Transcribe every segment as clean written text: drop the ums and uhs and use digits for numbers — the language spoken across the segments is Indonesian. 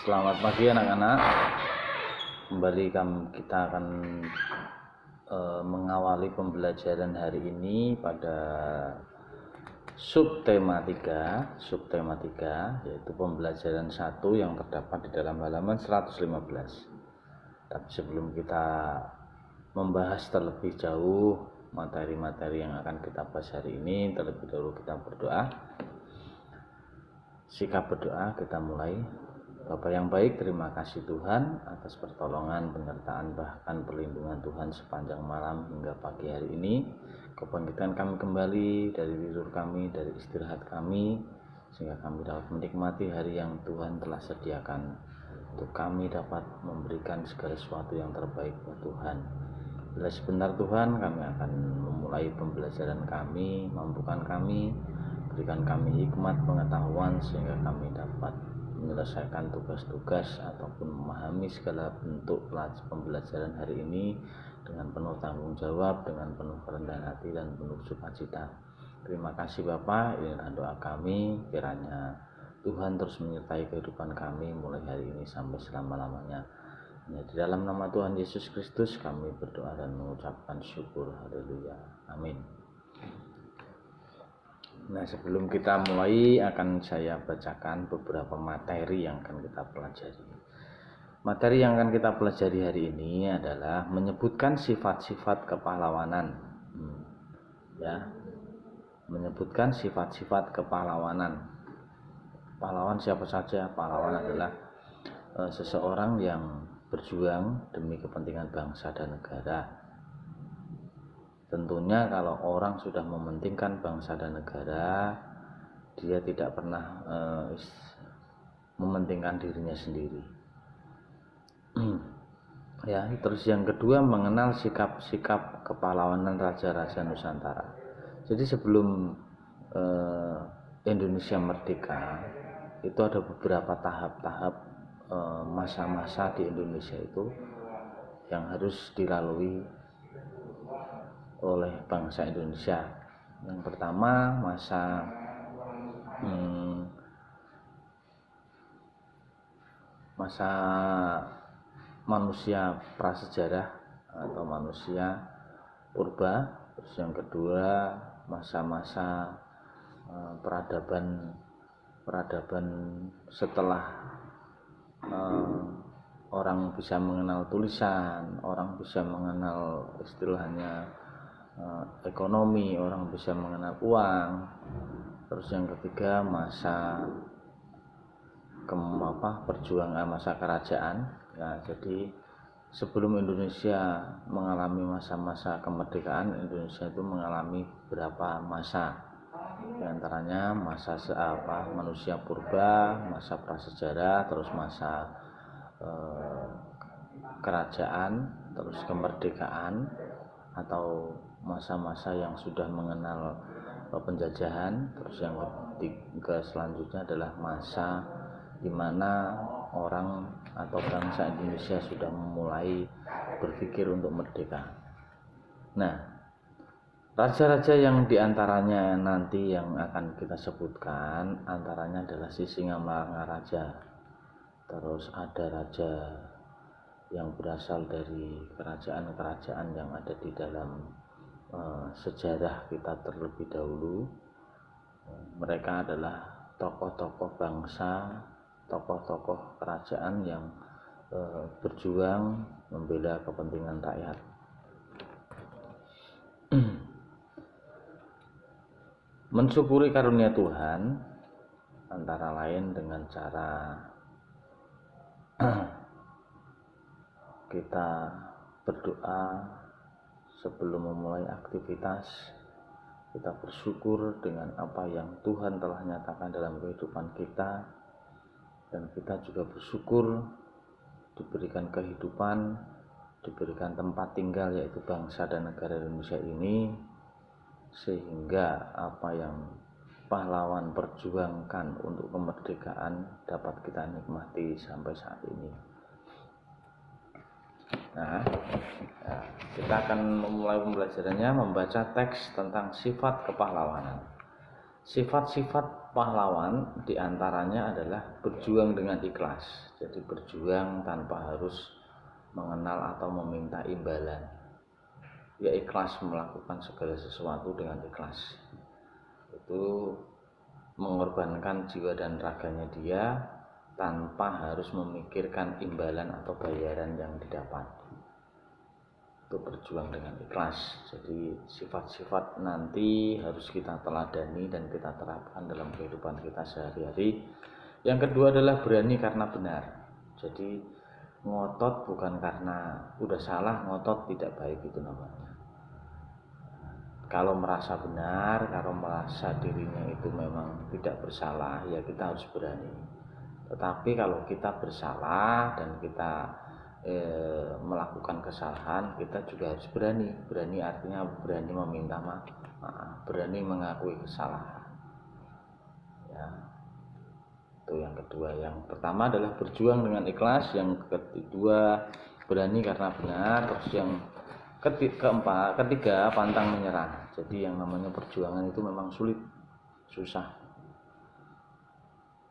Selamat pagi anak-anak. Kembali kita akan mengawali pembelajaran hari ini pada subtema 3, yaitu pembelajaran 1 yang terdapat di dalam halaman 115. Tapi sebelum kita membahas terlebih jauh materi-materi yang akan kita bahas hari ini, terlebih dahulu kita berdoa. Sikap berdoa, kita mulai. Bapa yang baik, terima kasih Tuhan atas pertolongan, penyertaan, bahkan perlindungan Tuhan sepanjang malam hingga pagi hari ini. Kau bangkitkan kami kembali dari tidur kami, dari istirahat kami, sehingga kami dapat menikmati hari yang Tuhan telah sediakan untuk kami dapat memberikan segala sesuatu yang terbaik buat Tuhan. Bila sebentar Tuhan, kami akan memulai pembelajaran kami, mampukan kami, berikan kami hikmat pengetahuan sehingga kami dapat menyelesaikan tugas-tugas ataupun memahami segala bentuk pembelajaran hari ini dengan penuh tanggung jawab, dengan penuh kerendahan hati dan penuh sukacita. Terima kasih Bapak, inilah doa kami, kiranya Tuhan terus menyertai kehidupan kami mulai hari ini sampai selama-lamanya. Di dalam nama Tuhan Yesus Kristus kami berdoa dan mengucapkan syukur. Haleluya. Amin. Nah, sebelum kita mulai akan saya bacakan beberapa materi yang akan kita pelajari. Materi yang akan kita pelajari hari ini adalah menyebutkan sifat-sifat kepahlawanan. Ya, menyebutkan sifat-sifat kepahlawanan. Pahlawan siapa saja? Pahlawan adalah seseorang yang berjuang demi kepentingan bangsa dan negara. Tentunya kalau orang sudah mementingkan bangsa dan negara, dia tidak pernah mementingkan dirinya sendiri. Ya, terus yang kedua, mengenal sikap-sikap kepahlawanan raja-raja Nusantara. Jadi sebelum Indonesia merdeka, itu ada beberapa tahap-tahap masa-masa di Indonesia itu yang harus dilalui oleh bangsa Indonesia. Yang pertama masa manusia prasejarah atau manusia purba. Terus yang kedua masa-masa peradaban setelah orang bisa mengenal tulisan, orang bisa mengenal istilahnya ekonomi, orang bisa mengenal uang. Terus yang ketiga masa perjuangan, masa kerajaan. Ya, jadi sebelum Indonesia mengalami masa-masa kemerdekaan, Indonesia itu mengalami beberapa masa. Di antaranya masa manusia purba, masa prasejarah, terus masa kerajaan, terus kemerdekaan atau masa-masa yang sudah mengenal penjajahan. Terus yang ketiga selanjutnya adalah masa di mana orang atau bangsa Indonesia sudah mulai berpikir untuk merdeka. Nah, raja-raja yang diantaranya nanti yang akan kita sebutkan antaranya adalah Sisingamangaraja. Terus ada raja yang berasal dari kerajaan-kerajaan yang ada di dalam sejarah kita terlebih dahulu. Mereka adalah tokoh-tokoh bangsa, tokoh-tokoh kerajaan yang berjuang membela kepentingan rakyat. Mensyukuri karunia Tuhan antara lain dengan cara kita berdoa sebelum memulai aktivitas. Kita bersyukur dengan apa yang Tuhan telah nyatakan dalam kehidupan kita, dan kita juga bersyukur diberikan kehidupan, diberikan tempat tinggal yaitu bangsa dan negara Indonesia ini, sehingga apa yang pahlawan perjuangkan untuk kemerdekaan dapat kita nikmati sampai saat ini. Nah, kita akan memulai pembelajarannya membaca teks tentang sifat kepahlawanan. Sifat-sifat pahlawan diantaranya adalah berjuang dengan ikhlas. Jadi berjuang tanpa harus mengenal atau meminta imbalan. Ya ikhlas melakukan segala sesuatu dengan ikhlas. Itu mengorbankan jiwa dan raganya dia tanpa harus memikirkan imbalan atau bayaran yang didapat. Itu berjuang dengan ikhlas. Jadi sifat-sifat nanti harus kita teladani dan kita terapkan dalam kehidupan kita sehari-hari. Yang kedua adalah berani karena benar. Jadi ngotot bukan karena udah salah, ngotot tidak baik itu namanya. Kalau merasa benar, kalau merasa dirinya itu memang tidak bersalah, ya kita harus berani. Tetapi kalau kita bersalah dan kita melakukan kesalahan, kita juga harus berani. Berani artinya berani meminta maaf, berani mengakui kesalahan. Ya, itu yang kedua. Yang pertama adalah berjuang dengan ikhlas. Yang kedua berani karena benar. Terus yang ketiga pantang menyerah. Jadi yang namanya perjuangan itu memang sulit, susah.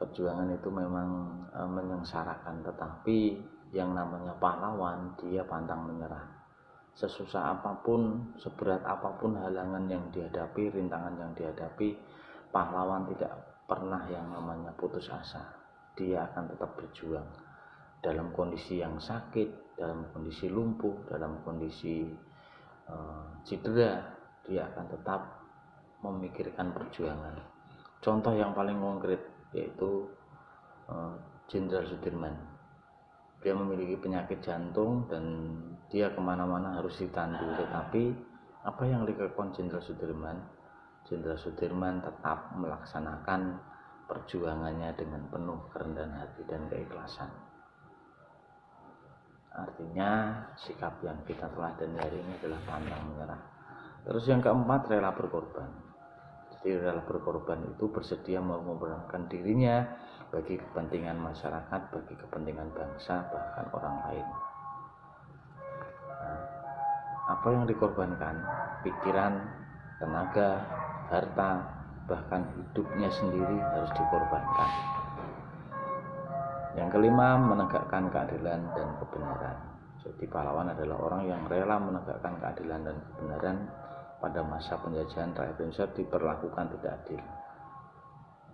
Perjuangan itu memang menyengsarakan, tetapi yang namanya pahlawan dia pantang menyerah. Sesusah apapun, seberat apapun halangan yang dihadapi, rintangan yang dihadapi, pahlawan tidak pernah yang namanya putus asa. Dia akan tetap berjuang dalam kondisi yang sakit, dalam kondisi lumpuh, dalam kondisi cedera, dia akan tetap memikirkan perjuangan. Contoh yang paling konkret yaitu Jenderal Sudirman. Dia memiliki penyakit jantung dan dia kemana-mana harus ditandu. Tetapi apa yang dilakukan Jenderal Sudirman? Jenderal Sudirman tetap melaksanakan perjuangannya dengan penuh kerendahan hati dan keikhlasan. Artinya sikap yang kita teladani hari ini adalah pantang menyerah. Terus yang keempat, rela berkorban. Jadi rela berkorban itu bersedia mengorbankan dirinya bagi kepentingan masyarakat, bagi kepentingan bangsa, bahkan orang lain. Nah, apa yang dikorbankan? Pikiran, tenaga, harta, bahkan hidupnya sendiri harus dikorbankan. Yang kelima, menegakkan keadilan dan kebenaran. Jadi pahlawan adalah orang yang rela menegakkan keadilan dan kebenaran. Pada masa penjajahan rakyat Indonesia diperlakukan tidak adil.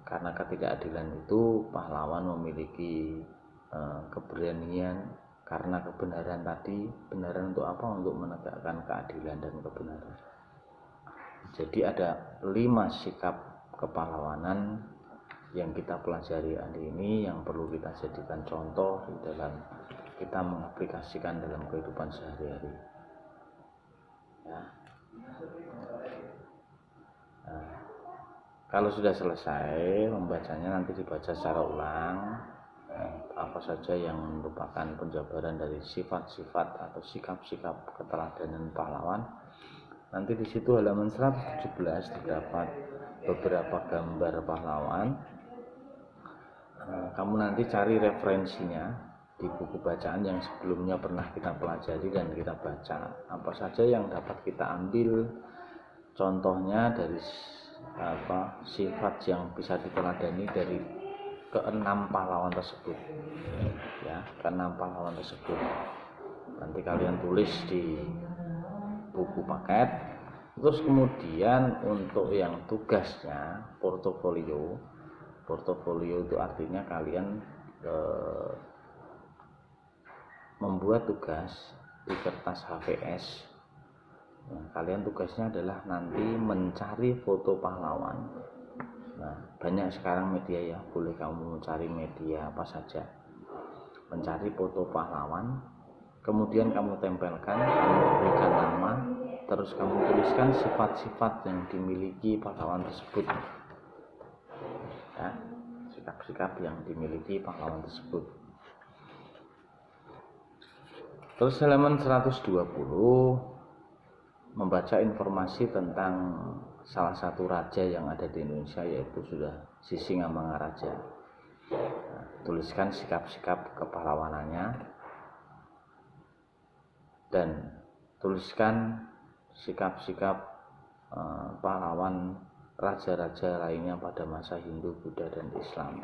Karena ketidakadilan itu pahlawan memiliki keberanian, karena kebenaran tadi. Benaran untuk apa? Untuk menegakkan keadilan dan kebenaran. Jadi ada 5 sikap kepahlawanan yang kita pelajari hari ini, yang perlu kita jadikan contoh di dalam kita mengaplikasikan dalam kehidupan sehari-hari. Ya. Nah, kalau sudah selesai membacanya, nanti dibaca secara ulang apa saja yang merupakan penjabaran dari sifat-sifat atau sikap-sikap keteladanan pahlawan. Nanti di situ halaman 117 terdapat beberapa gambar pahlawan. Kamu nanti cari referensinya di buku bacaan yang sebelumnya pernah kita pelajari dan kita baca. Apa saja yang dapat kita ambil contohnya dari sifat yang bisa diteladani dari ke-6 pahlawan tersebut. Ya, ke-6 pahlawan tersebut. Nanti kalian tulis di buku paket. Terus kemudian untuk yang tugasnya portofolio itu artinya kalian membuat tugas di kertas HVS. Nah, kalian tugasnya adalah nanti mencari foto pahlawan. Nah, banyak sekarang media ya, boleh kamu mencari media apa saja. Mencari foto pahlawan, kemudian kamu tempelkan, kamu berikan nama, terus kamu tuliskan sifat-sifat yang dimiliki pahlawan tersebut. Ya, sikap-sikap yang dimiliki pahlawan tersebut. Terus halaman 120 membaca informasi tentang salah satu raja yang ada di Indonesia, yaitu sudah Sisingamangaraja. Nah, tuliskan sikap-sikap kepahlawanannya dan tuliskan sikap-sikap pahlawan raja-raja lainnya pada masa Hindu, Buddha, dan Islam.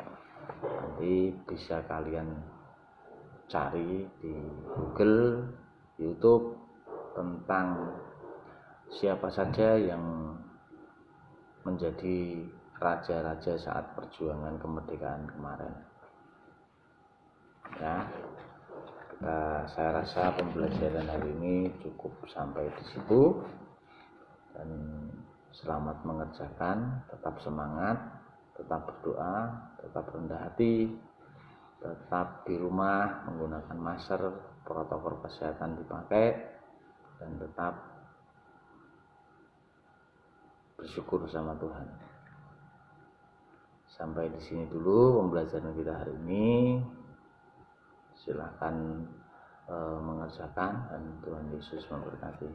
Nanti bisa kalian cari di Google, YouTube tentang siapa saja yang menjadi raja-raja saat perjuangan kemerdekaan kemarin. Ya, saya rasa pembelajaran hari ini cukup sampai di situ, dan selamat mengerjakan, tetap semangat, tetap berdoa, tetap rendah hati, tetap di rumah menggunakan masker, protokol kesehatan dipakai, dan tetap bersyukur sama Tuhan. Sampai di sini dulu pembelajaran kita hari ini. Silakan mengerjakan, dan Tuhan Yesus memberkati.